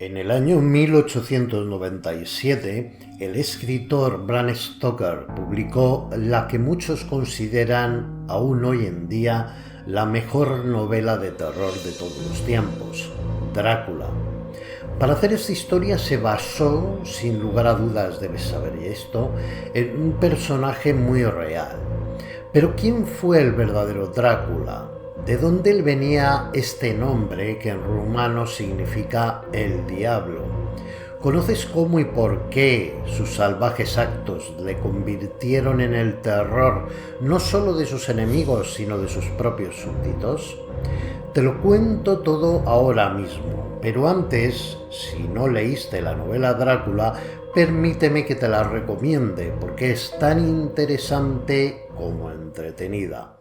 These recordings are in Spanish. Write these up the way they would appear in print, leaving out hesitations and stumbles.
En el año 1897, el escritor Bram Stoker publicó la que muchos consideran, aún hoy en día, la mejor novela de terror de todos los tiempos, Drácula. Para hacer esta historia se basó, sin lugar a dudas debes saber esto, en un personaje muy real. Pero ¿quién fue el verdadero Drácula? ¿De dónde le venía este nombre que en rumano significa el diablo? ¿Conoces cómo y por qué sus salvajes actos le convirtieron en el terror no solo de sus enemigos, sino de sus propios súbditos? Te lo cuento todo ahora mismo, pero antes, si no leíste la novela Drácula, permíteme que te la recomiende, porque es tan interesante como entretenida.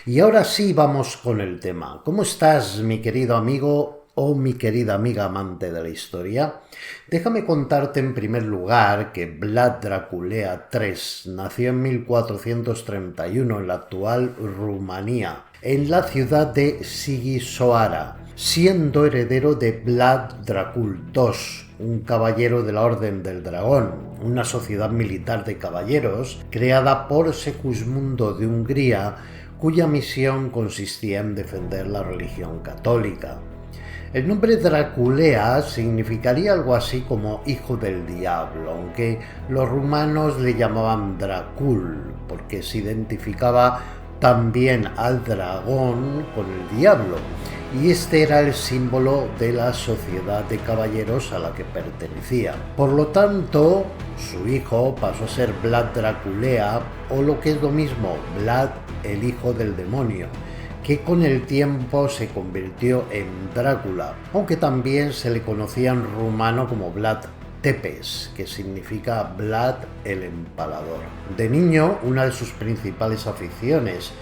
Y ahora sí vamos con el tema. ¿Cómo estás, mi querido amigo o mi querida amiga amante de la historia? Déjame contarte en primer lugar que Vlad Draculea III nació en 1431 en la actual Rumanía, en la ciudad de Sighisoara, siendo heredero de Vlad Dracul II, un caballero de la Orden del Dragón, una sociedad militar de caballeros creada por Segismundo de Hungría, cuya misión consistía en defender la religión católica. El nombre Draculea significaría algo así como hijo del diablo, aunque los rumanos le llamaban Dracul, porque se identificaba también al dragón con el diablo, y este era el símbolo de la sociedad de caballeros a la que pertenecía. Por lo tanto, su hijo pasó a ser Vlad Draculea, o lo que es lo mismo, Vlad el hijo del demonio, que con el tiempo se convirtió en Drácula, aunque también se le conocía en rumano como Vlad Tepes, que significa Vlad el empalador. De niño, una de sus principales aficiones,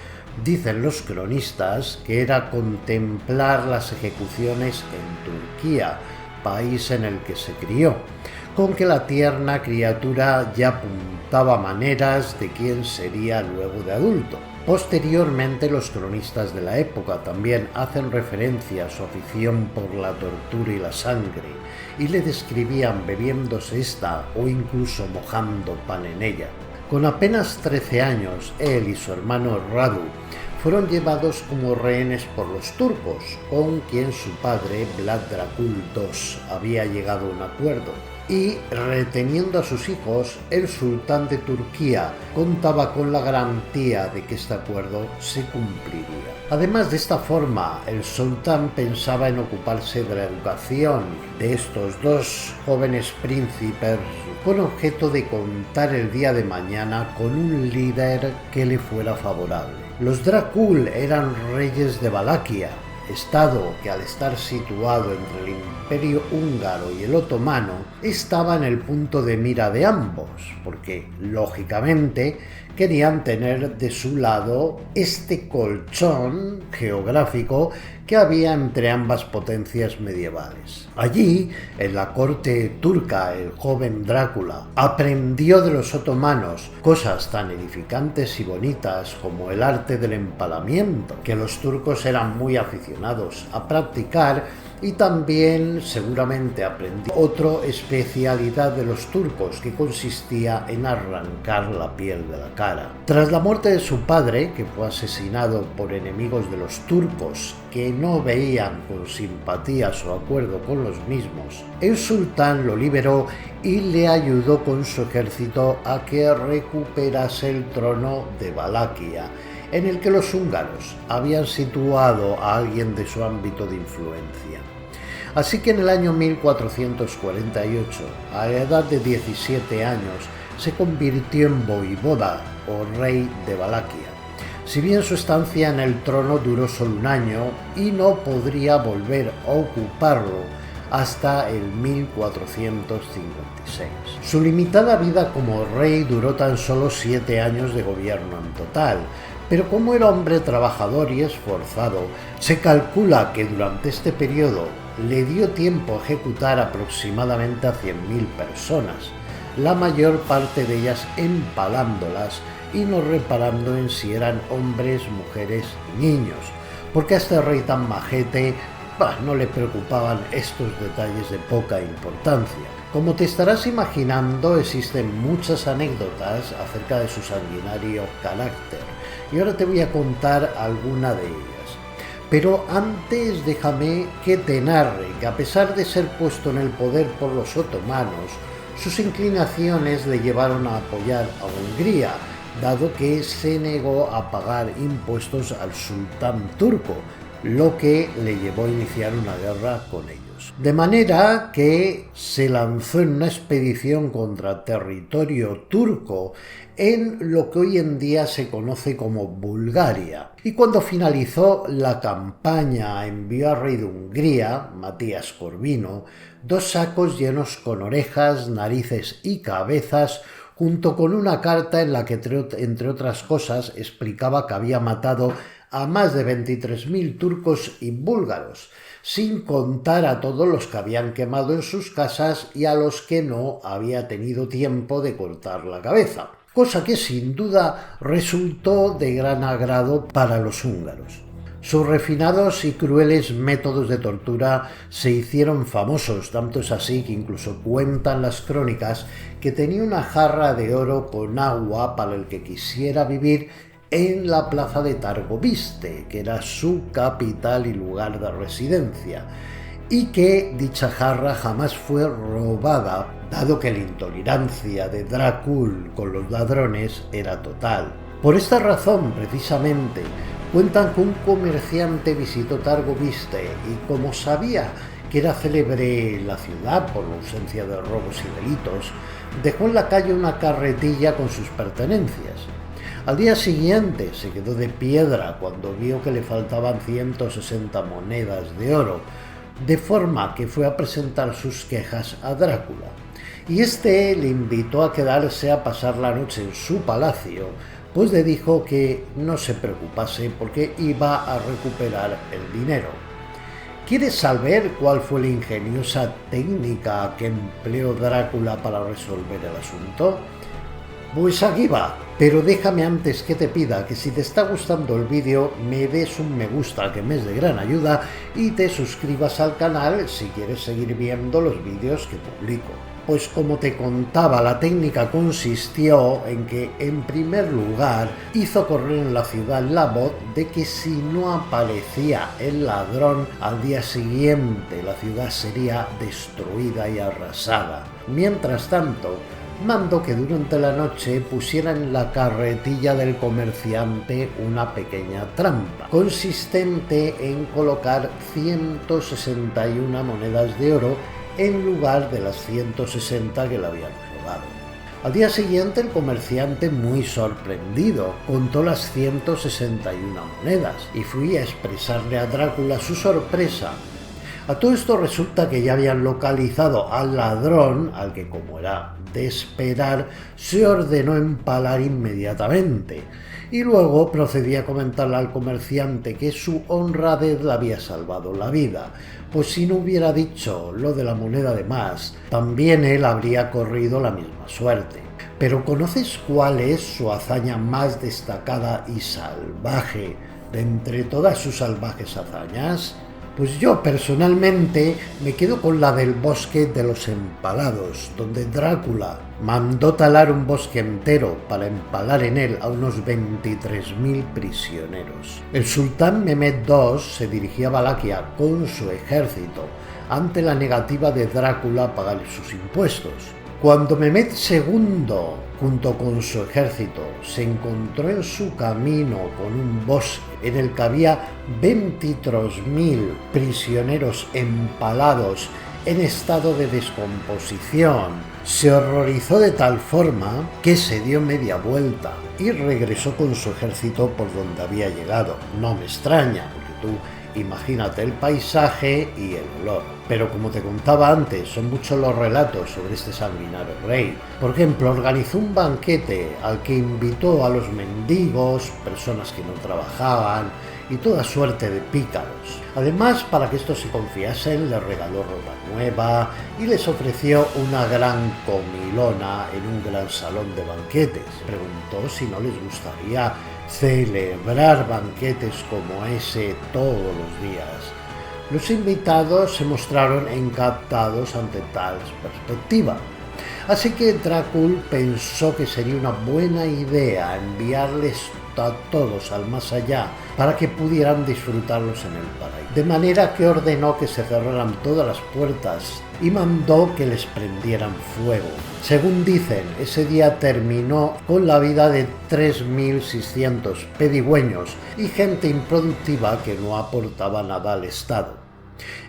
dicen los cronistas, que era contemplar las ejecuciones en Turquía, país en el que se crió, con que la tierna criatura ya apuntaba maneras de quién sería luego de adulto. Posteriormente, los cronistas de la época también hacen referencia a su afición por la tortura y la sangre, y le describían bebiéndose esta o incluso mojando pan en ella. Con apenas 13 años, él y su hermano Radu fueron llevados como rehenes por los turcos, con quien su padre, Vlad Dracul II, había llegado a un acuerdo. Y, reteniendo a sus hijos, el sultán de Turquía contaba con la garantía de que este acuerdo se cumpliría. Además, de esta forma, el sultán pensaba en ocuparse de la educación de estos dos jóvenes príncipes con objeto de contar el día de mañana con un líder que le fuera favorable. Los Dracul eran reyes de Valaquia, estado que al estar situado entre el Imperio húngaro y el otomano estaba en el punto de mira de ambos, porque lógicamente querían tener de su lado este colchón geográfico que había entre ambas potencias medievales. Allí, en la corte turca, el joven Drácula aprendió de los otomanos cosas tan edificantes y bonitas como el arte del empalamiento, que los turcos eran muy aficionados a practicar, y también seguramente aprendió otra especialidad de los turcos, que consistía en arrancar la piel de la cara. Tras la muerte de su padre, que fue asesinado por enemigos de los turcos que no veían con simpatía su acuerdo con los mismos, el sultán lo liberó y le ayudó con su ejército a que recuperase el trono de Valaquia, en el que los húngaros habían situado a alguien de su ámbito de influencia. Así que en el año 1448, a la edad de 17 años, se convirtió en voivoda o rey de Valaquia. Si bien su estancia en el trono duró solo un año y no podría volver a ocuparlo hasta el 1456. Su limitada vida como rey duró tan solo 7 años de gobierno en total, pero como era hombre trabajador y esforzado, se calcula que durante este periodo le dio tiempo a ejecutar aproximadamente a 100.000 personas, la mayor parte de ellas empalándolas y no reparando en si eran hombres, mujeres y niños, porque a este rey tan majete no le preocupaban estos detalles de poca importancia. Como te estarás imaginando, existen muchas anécdotas acerca de su sanguinario carácter, y ahora te voy a contar alguna de ellas. Pero antes déjame que te narre que, a pesar de ser puesto en el poder por los otomanos, sus inclinaciones le llevaron a apoyar a Hungría, dado que se negó a pagar impuestos al sultán turco, lo que le llevó a iniciar una guerra con ellos. De manera que se lanzó en una expedición contra territorio turco en lo que hoy en día se conoce como Bulgaria. Y cuando finalizó la campaña, envió al rey de Hungría, Matías Corvino, 2 sacos llenos con orejas, narices y cabezas, junto con una carta en la que, entre otras cosas, explicaba que había matado a más de 23.000 turcos y búlgaros, sin contar a todos los que habían quemado en sus casas y a los que no había tenido tiempo de cortar la cabeza, cosa que sin duda resultó de gran agrado para los húngaros. Sus refinados y crueles métodos de tortura se hicieron famosos, tanto es así que incluso cuentan las crónicas que tenía una jarra de oro con agua para el que quisiera vivir en la plaza de Targoviste, que era su capital y lugar de residencia, y que dicha jarra jamás fue robada, dado que la intolerancia de Drácula con los ladrones era total. Por esta razón, precisamente, cuentan que un comerciante visitó Targoviste y, como sabía que era célebre la ciudad por la ausencia de robos y delitos, dejó en la calle una carretilla con sus pertenencias. Al día siguiente se quedó de piedra cuando vio que le faltaban 160 monedas de oro, de forma que fue a presentar sus quejas a Drácula, y este le invitó a quedarse a pasar la noche en su palacio, pues le dijo que no se preocupase porque iba a recuperar el dinero. ¿Quieres saber cuál fue la ingeniosa técnica que empleó Drácula para resolver el asunto? Pues aquí va, pero déjame antes que te pida que, si te está gustando el vídeo, me des un me gusta, que me es de gran ayuda, y te suscribas al canal si quieres seguir viendo los vídeos que publico. Pues como te contaba, la técnica consistió en que, en primer lugar, hizo correr en la ciudad la voz de que si no aparecía el ladrón, al día siguiente la ciudad sería destruida y arrasada. Mientras tanto, mandó que durante la noche pusieran en la carretilla del comerciante una pequeña trampa, consistente en colocar 161 monedas de oro en lugar de las 160 que le habían robado. Al día siguiente, el comerciante, muy sorprendido, contó las 161 monedas y fue a expresarle a Drácula su sorpresa. A todo esto resulta que ya habían localizado al ladrón, al que, como era de esperar, se ordenó empalar inmediatamente, y luego procedía a comentarle al comerciante que su honradez le había salvado la vida, pues si no hubiera dicho lo de la moneda de más, también él habría corrido la misma suerte. Pero ¿conoces cuál es su hazaña más destacada y salvaje de entre todas sus salvajes hazañas? Pues yo personalmente me quedo con la del bosque de los empalados, donde Drácula mandó talar un bosque entero para empalar en él a unos 23.000 prisioneros. El sultán Mehmed II se dirigía a Valaquia con su ejército ante la negativa de Drácula a pagar sus impuestos. Cuando Mehmed II, junto con su ejército, se encontró en su camino con un bosque en el que había 23.000 prisioneros empalados en estado de descomposición, se horrorizó de tal forma que se dio media vuelta y regresó con su ejército por donde había llegado. No me extraña, porque tú imagínate el paisaje y el olor. Pero como te contaba antes, son muchos los relatos sobre este sanguinario rey. Por ejemplo, organizó un banquete al que invitó a los mendigos, personas que no trabajaban y toda suerte de pícaros. Además, para que estos se confiasen, les regaló ropa nueva y les ofreció una gran comilona en un gran salón de banquetes. Preguntó si no les gustaría celebrar banquetes como ese todos los días. Los invitados se mostraron encantados ante tal perspectiva. Así que Drácula pensó que sería una buena idea enviarles a todos al más allá para que pudieran disfrutarlos en el paraíso. De manera que ordenó que se cerraran todas las puertas y mandó que les prendieran fuego. Según dicen, ese día terminó con la vida de 3.600 pedigüeños y gente improductiva que no aportaba nada al Estado.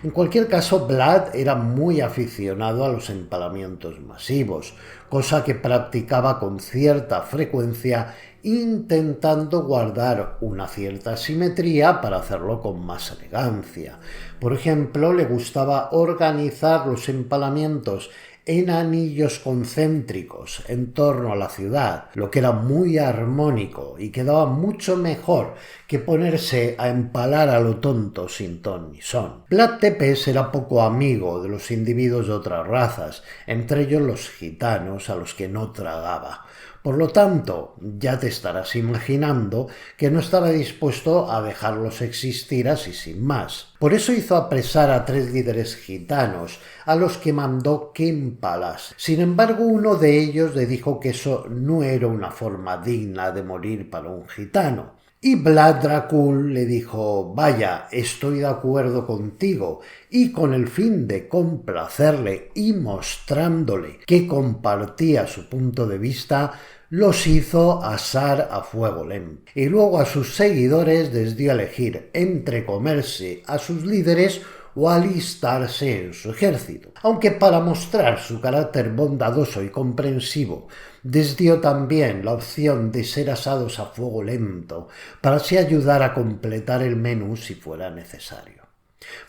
En cualquier caso, Vlad era muy aficionado a los empalamientos masivos, cosa que practicaba con cierta frecuencia, intentando guardar una cierta simetría para hacerlo con más elegancia. Por ejemplo, le gustaba organizar los empalamientos en anillos concéntricos en torno a la ciudad, lo que era muy armónico y quedaba mucho mejor que ponerse a empalar a lo tonto sin ton ni son. Vlad Tepes era poco amigo de los individuos de otras razas, entre ellos los gitanos, a los que no tragaba. Por lo tanto, ya te estarás imaginando que no estaba dispuesto a dejarlos existir así sin más. Por eso hizo apresar a 3 líderes gitanos, a los que mandó que empalase. Sin embargo, uno de ellos le dijo que eso no era una forma digna de morir para un gitano. Y Vlad Dracul le dijo: vaya, estoy de acuerdo contigo, y con el fin de complacerle y mostrándole que compartía su punto de vista, los hizo asar a fuego lento. Y luego a sus seguidores les dio a elegir entre comerse a sus líderes o alistarse en su ejército. Aunque para mostrar su carácter bondadoso y comprensivo, les dio también la opción de ser asados a fuego lento, para así ayudar a completar el menú si fuera necesario.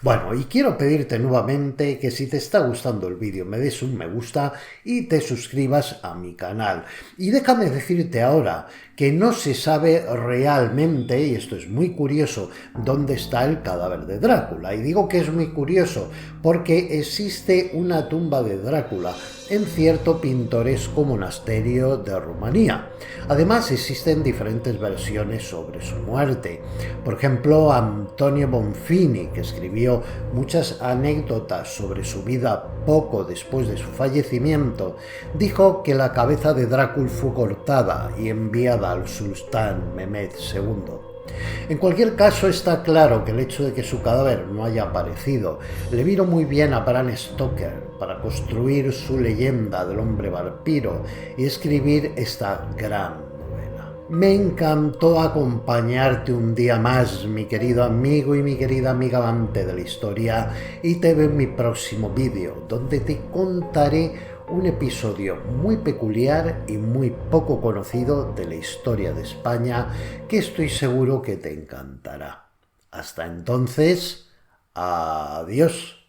Bueno, y quiero pedirte nuevamente que si te está gustando el vídeo me des un me gusta y te suscribas a mi canal. Y déjame decirte ahora que no se sabe realmente, y esto es muy curioso, dónde está el cadáver de Drácula. Y digo que es muy curioso porque existe una tumba de Drácula en cierto pintoresco monasterio de Rumanía. Además, existen diferentes versiones sobre su muerte. Por ejemplo, Antonio Bonfini, que escribió muchas anécdotas sobre su vida poco después de su fallecimiento, dijo que la cabeza de Drácula fue cortada y enviada al sultán Mehmed II. En cualquier caso, está claro que el hecho de que su cadáver no haya aparecido le vino muy bien a Bram Stoker para construir su leyenda del hombre vampiro y escribir esta gran novela. Me encantó acompañarte un día más, mi querido amigo y mi querida amiga amante de la historia, y te veo en mi próximo vídeo, donde te contaré un episodio muy peculiar y muy poco conocido de la historia de España, que estoy seguro que te encantará. Hasta entonces, adiós.